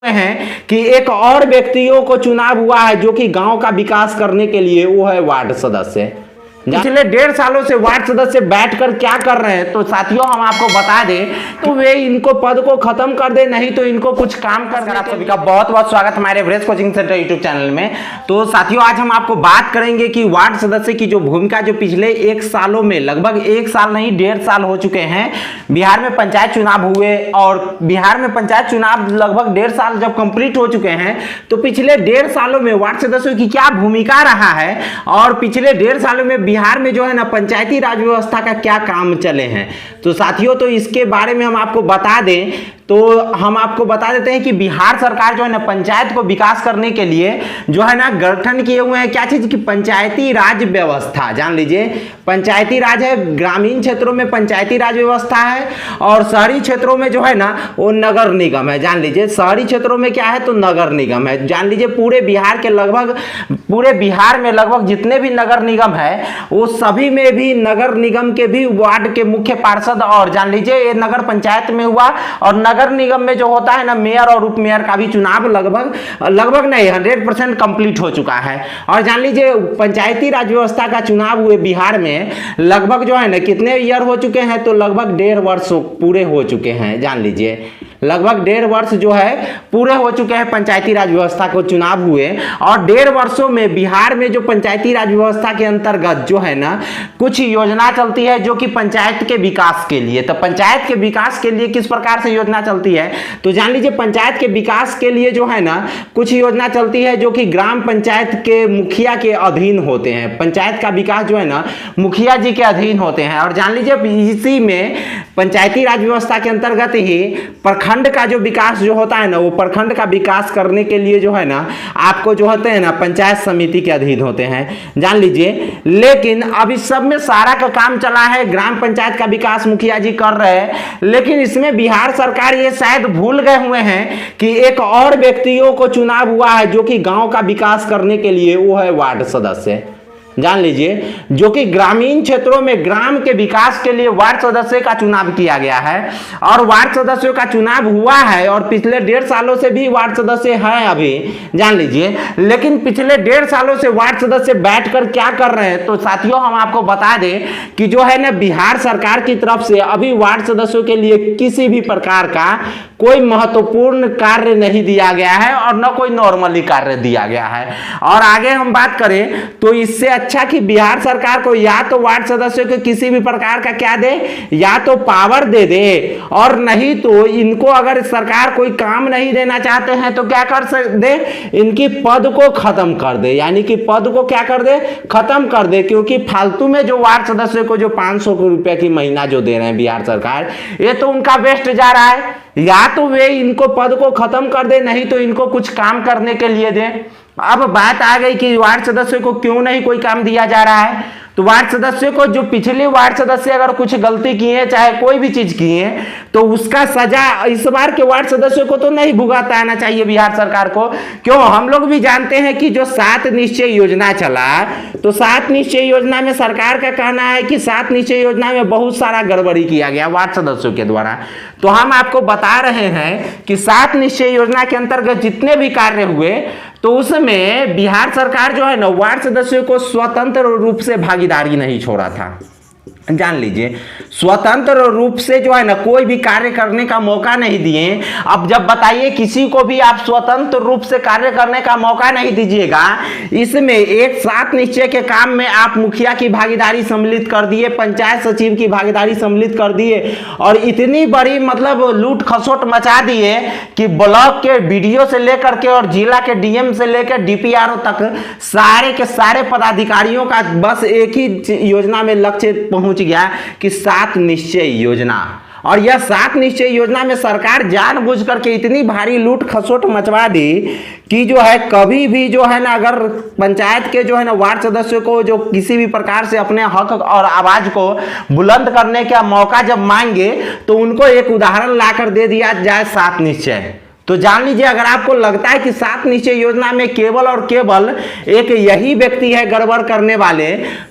हैं कि एक और व्यक्तियों को चुनाव हुआ है जो कि गांव का विकास करने के लिए, वो है वार्ड सदस्य। पिछले 1.5 सालों से वार्ड सदस्य बैठकर क्या कर रहे हैं, तो साथियों हम आपको बता दें तो वे इनको पद को खत्म कर दे, नहीं तो इनको कुछ काम कर। आप सभी का बहुत बहुत स्वागत हमारे Everest coaching centre YouTube channel में। तो साथियों आज हम आपको बात करेंगे कि वार्ड सदस्य की जो भूमिका जो पिछले 1 सालों में, लगभग 1 साल नहीं 1.5 साल हो चुके हैं, बिहार में पंचायत चुनाव हुए और बिहार में पंचायत चुनाव लगभग 1.5 साल जब कंप्लीट हो चुके हैं, तो पिछले 1.5 सालों में वार्ड सदस्यों की क्या भूमिका रहा है और पिछले 1.5 सालों में बिहार में जो है ना पंचायती राज व्यवस्था का क्या काम चले हैं। तो साथियों तो इसके बारे में हम आपको बता दें तो हम आपको बता देते हैं कि बिहार सरकार जो है ना पंचायत को विकास करने के लिए जो है ना गठन किए हुए हैं क्या चीज की, पंचायती राज व्यवस्था। जान लीजिए पंचायती राज है, ग्रामीण क्षेत्रों में पंचायती राज व्यवस्था है और शहरी क्षेत्रों में जो है ना वो नगर निगम है। जान लीजिए शहरी क्षेत्रों में क्या है तो नगर निगम है। जान लीजिए पूरे बिहार में लगभग जितने भी नगर निगम है वो सभी में भी नगर निगम के भी वार्ड के मुख्य पार्षद, और जान लीजिए ये नगर पंचायत में हुआ और नगर निगम में जो होता है ना मेयर और उप मेयर का भी चुनाव लगभग नहीं 100% कंप्लीट हो चुका है। और जान लीजिए पंचायती राज व्यवस्था का चुनाव हुए बिहार में लगभग जो है ना कितने ईयर हो चुके हैं, तो लगभग 1.5 वर्ष पूरे हो चुके हैं। जान लीजिए लगभग 1.5 वर्ष जो है पूरे हो चुके हैं पंचायती राज व्यवस्था को चुनाव हुए, और 1.5 वर्षों में बिहार में जो पंचायती राज व्यवस्था के अंतर्गत जो है ना कुछ योजना चलती है जो कि पंचायत के विकास के लिए। तो पंचायत के विकास के लिए किस प्रकार से योजना चलती है, तो जान लीजिए पंचायत के विकास के लिए जो है ना कुछ योजना चलती है जो कि ग्राम पंचायत के मुखिया के अधीन होते हैं। पंचायत का विकास जो है ना मुखिया जी के अधीन होते हैं। और जान लीजिए इसी में पंचायती राज व्यवस्था के अंतर्गत ही प्रखंड का जो विकास जो होता है ना, वो प्रखंड का विकास करने के लिए जो है ना आपको जो होते हैं ना पंचायत समिति के अधीन होते हैं। जान लीजिए लेकिन अब इस सब में सारा का काम चला है, ग्राम पंचायत का विकास मुखिया जी कर रहे हैं, लेकिन इसमें बिहार सरकार ये शायद भूल गए हुए हैं कि एक और व्यक्तियों को चुनाव हुआ है जो कि गांव का विकास करने के लिए, वो है वार्ड सदस्य। जान लीजिए जो कि ग्रामीण क्षेत्रों में ग्राम के विकास के लिए वार्ड सदस्य का चुनाव किया गया है और वार्ड सदस्यों का चुनाव हुआ है और पिछले 1.5 सालों से भी वार्ड सदस्य हैं अभी। जान लीजिए लेकिन पिछले 1.5 सालों से वार्ड सदस्य बैठकर क्या कर रहे हैं, तो साथियों हम आपको बता दें कि जो है ना बिहार सरकार की तरफ से अभी वार्ड सदस्यों के लिए किसी भी प्रकार का कोई महत्वपूर्ण कार्य नहीं दिया गया है और न कोई नॉर्मली कार्य दिया गया है। और आगे हम बात करें तो इससे अच्छा कि बिहार सरकार को या तो वार्ड सदस्यों को किसी भी प्रकार का क्या दे, या तो पावर दे दे, और नहीं तो इनको अगर सरकार कोई काम नहीं देना चाहते हैं तो क्या कर दे, इनकी पद को खत्म कर दे। यानी कि पद को क्या कर दे, खत्म कर दे, क्योंकि फालतू में जो वार्ड सदस्यों को जो 500 रुपए की महीना जो दे रहे हैं बिहार सरकार, ये तो उनका वेस्ट जा रहा है। या तो वे इनको पद को खत्म कर दे, नहीं तो इनको कुछ काम करने के लिए दे। अब बात आ गई कि वार्ड सदस्यों को क्यों नहीं कोई काम दिया जा रहा है, तो वार्ड सदस्यों को जो पिछले वार्ड सदस्य अगर कुछ गलती की है, चाहे कोई भी चीज की है, तो उसका सजा इस बार के वार्ड सदस्यों को तो नहीं भुगताना चाहिए बिहार सरकार को। क्यों, हम लोग भी जानते हैं कि जो 7 निश्चय योजना चला, तो 7 निश्चय योजना में सरकार का कहना है कि 7 निश्चय योजना में बहुत सारा गड़बड़ी किया गया वार्ड सदस्यों के द्वारा। तो हम आपको बता रहे हैं कि 7 निश्चय योजना के अंतर्गत जितने भी कार्य हुए, तो उसमें बिहार सरकार जो है ना वार्ड सदस्यों को स्वतंत्र रूप से भागीदारी नहीं छोड़ा था। जान लीजिए स्वतंत्र रूप से जो है ना कोई भी कार्य करने का मौका नहीं दिए। अब जब बताइए किसी को भी आप स्वतंत्र रूप से कार्य करने का मौका नहीं दीजिएगा, इसमें एक 7 निश्चय के काम में आप मुखिया की भागीदारी सम्मिलित कर दिए, पंचायत सचिव की भागीदारी सम्मिलित कर दिए और इतनी बड़ी मतलब लूट खसोट मचा दिए कि ब्लॉक के बीडीओ से लेकर के और जिला के डीएम से लेकर डीपीआरओ तक सारे के सारे पदाधिकारियों का बस एक ही योजना में लक्ष्य पहुंच गया कि 7 निश्चय योजना। और यह 7 निश्चय योजना में सरकार जानबूझ करके इतनी भारी लूट खसोट मचवा दी कि जो है कभी भी जो है ना अगर पंचायत के जो है ना वार्ड सदस्यों को जो किसी भी प्रकार से अपने हक और आवाज को बुलंद करने का मौका जब मांगे, तो उनको एक उदाहरण लाकर दे दिया जाए 7 निश्चय। तो जान लीजिए, अगर आपको लगता है कि 7 निश्चय योजना में केवल और केवल एक यही व्यक्ति है गड़बड़ करने वाले,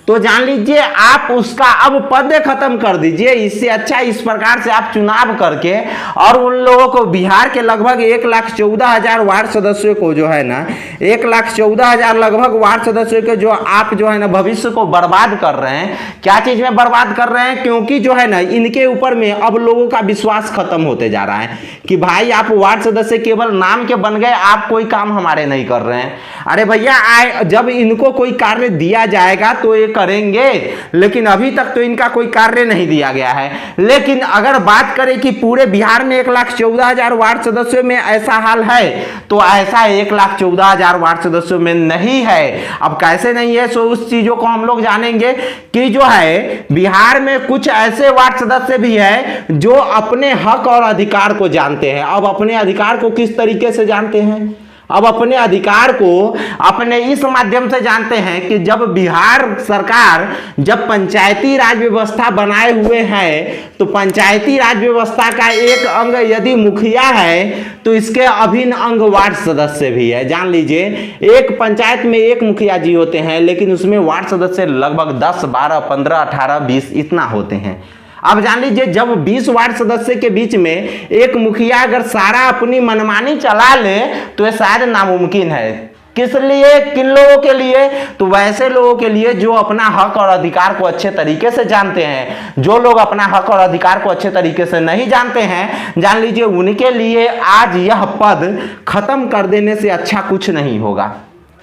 तो जान लीजिए आप उसका अब पद खत्म कर दीजिए। इससे अच्छा इस प्रकार से आप चुनाव करके और उन लोगों को, बिहार के लगभग 1,14,000 वार्ड सदस्यों को जो है ना, 1,14,000 लगभग वार्ड सदस्यों के जो आप जो है ना भविष्य को बर्बाद कर रहे हैं। क्या चीज में बर्बाद कर रहे हैं? क्योंकि जो है ना इनके ऊपर में अब लोगों का विश्वास खत्म होते जा रहा है कि भाई आप वार्ड सदस्य केवल नाम के बन गए, आप कोई काम हमारे नहीं कर रहे हैं। अरे भैया, जब इनको कोई कार्य दिया जाएगा तो ये करेंगे, लेकिन अभी तक तो इनका कोई कार्य नहीं दिया गया है। लेकिन अगर बात करें कि पूरे बिहार में 1,14,000 वार्ड सदस्यों में ऐसा हाल है, तो ऐसा 1,14,000 वार्ड सदस्यों में नहीं है। अब कैसे नहीं है, सो उस चीजों को हम लोग जानेंगे कि जो है बिहार में कुछ ऐसे वार्ड सदस्य भी है जो अपने हक और अधिकार को जानते हैं। अब अपने अधिकार को किस तरीके से जानते हैं? अब अपने अधिकार को अपने इस माध्यम से जानते हैं कि जब बिहार सरकार जब पंचायती राज व्यवस्था बनाए हुए है, तो पंचायती राज व्यवस्था का एक अंग यदि मुखिया है तो इसके अभिन्न अंग वार्ड सदस्य भी है। जान लीजिए, एक पंचायत में एक मुखिया जी होते हैं, लेकिन उसमें वार्ड सदस्य लगभग 10, 12, 15, 18, 20 इतना होते हैं। अब जान लीजिए, जब 20 वार्ड सदस्य के बीच में एक मुखिया अगर सारा अपनी मनमानी चला ले तो यह शायद नामुमकिन है। किस लिए? किन लोगों के लिए? तो वैसे लोगों के लिए जो अपना हक और अधिकार को अच्छे तरीके से जानते हैं। जो लोग अपना हक और अधिकार को अच्छे तरीके से नहीं जानते हैं, जान लीजिए उनके लिए आज यह पद खत्म कर देने से अच्छा कुछ नहीं होगा।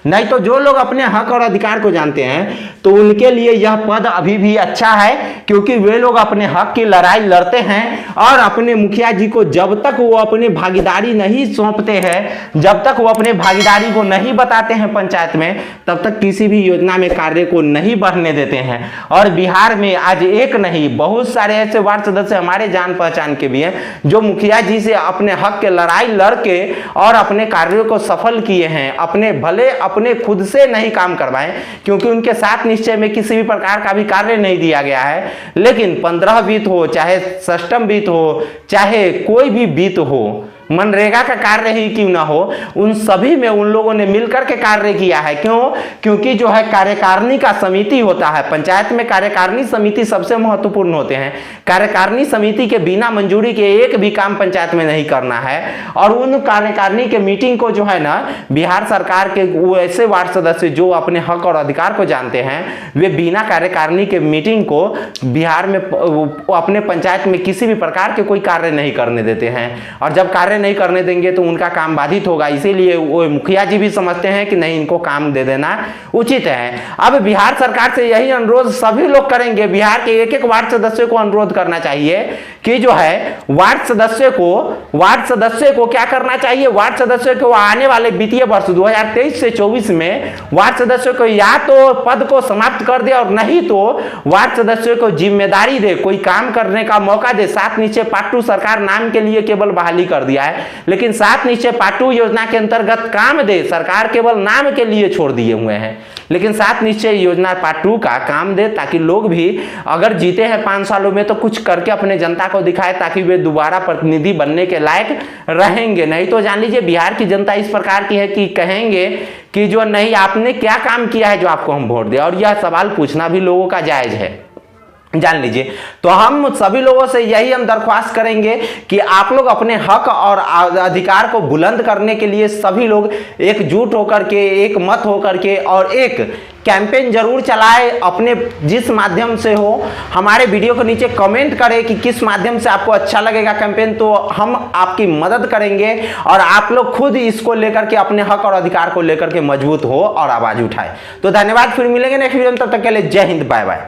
नहीं तो जो लोग अपने हक और अधिकार को जानते हैं तो उनके लिए यह पद अभी भी अच्छा है, क्योंकि वे लोग अपने हक की लड़ाई लड़ते हैं और अपने मुखिया जी को जब तक वो अपनी भागीदारी नहीं सौंपते हैं, जब तक वो अपने भागीदारी को नहीं बताते हैं पंचायत में, तब तक किसी भी योजना में कार्य को नहीं बढ़ने देते हैं। और बिहार में आज एक नहीं, बहुत सारे ऐसे वार्ड सदस्य हमारे जान पहचान के भी हैं जो मुखिया जी से अपने हक की लड़ाई लड़के और अपने कार्यों को सफल किए हैं। अपने भले अपने खुद से नहीं काम करवाएं, क्योंकि उनके 7 निश्चय में किसी भी प्रकार का भी कार्य नहीं दिया गया है, लेकिन 15 बीत हो, चाहे सष्टम बीत हो, चाहे कोई भी बीत हो, मनरेगा का कार्य ही क्यों ना हो, उन सभी में उन लोगों ने मिलकर के कार्य किया है। क्यों? क्योंकि जो है कार्यकारिणी का समिति होता है पंचायत में, कार्यकारिणी समिति सबसे महत्वपूर्ण होते हैं। कार्यकारिणी समिति के बिना मंजूरी के एक भी काम पंचायत में नहीं करना है। और उन कार्यकारिणी के मीटिंग को जो है ना, बिहार सरकार के वो ऐसे वार्ड सदस्य जो अपने हक और अधिकार को जानते हैं, वे बिना कार्यकारिणी के मीटिंग को बिहार में अपने पंचायत में किसी भी प्रकार के कोई कार्य नहीं करने देते हैं। और जब कार्य नहीं करने देंगे तो उनका काम बाधित होगा। इसीलिए वो मुखिया जी भी समझते हैं कि नहीं, इनको काम दे देना उचित है। अब बिहार सरकार से यही अनुरोध सभी लोग करेंगे, बिहार के एक एक वार्ड सदस्य को अनुरोध करना चाहिए कि जो है वार्ड सदस्य को क्या करना चाहिए? वार्ड सदस्य को आने वाले वित्तीय वर्ष 2023 से 24 में वार्ड सदस्यों को या तो पद को समाप्त कर दे, और नहीं तो वार्ड सदस्यों को जिम्मेदारी दे, कोई काम करने का मौका दे। 7 निश्चय पार्ट 2 सरकार नाम के लिए केवल बहाली कर दिया है, लेकिन 7 निश्चय पार्ट 2 योजना के अंतर्गत काम दे, सरकार केवल नाम के लिए छोड़ दिए हुए हैं। लेकिन 7 निश्चय योजना पार्ट 2 का काम दे, ताकि लोग भी अगर जीते हैं 5 सालों में तो कुछ करके अपने जनता को दिखाए, ताकि वे दोबारा प्रतिनिधि बनने के लायक रहेंगे। नहीं तो जान लीजिए बिहार की जनता इस प्रकार की है कि कहेंगे कि जो नहीं, आपने क्या काम किया है जो आपको हम वोट दें। और यह सवाल पूछना भी लोगों का जायज है, जान लीजिए। तो हम सभी लोगों से यही हम दरख्वास्त करेंगे कि आप लोग अपने हक और अधिकार को बुलंद करने के लिए सभी लोग एकजुट होकर के, एक मत होकर के, और एक कैंपेन जरूर चलाए अपने जिस माध्यम से हो। हमारे वीडियो के नीचे कमेंट करें कि किस माध्यम से आपको अच्छा लगेगा कैंपेन, तो हम आपकी मदद करेंगे और आप लोग खुद इसको लेकर के अपने हक और अधिकार को लेकर के मजबूत हो और आवाज उठाए। तो धन्यवाद, फिर मिलेंगे नेक्स्ट वीडियो में, तब तक के लिए जय हिंद, बाय बाय।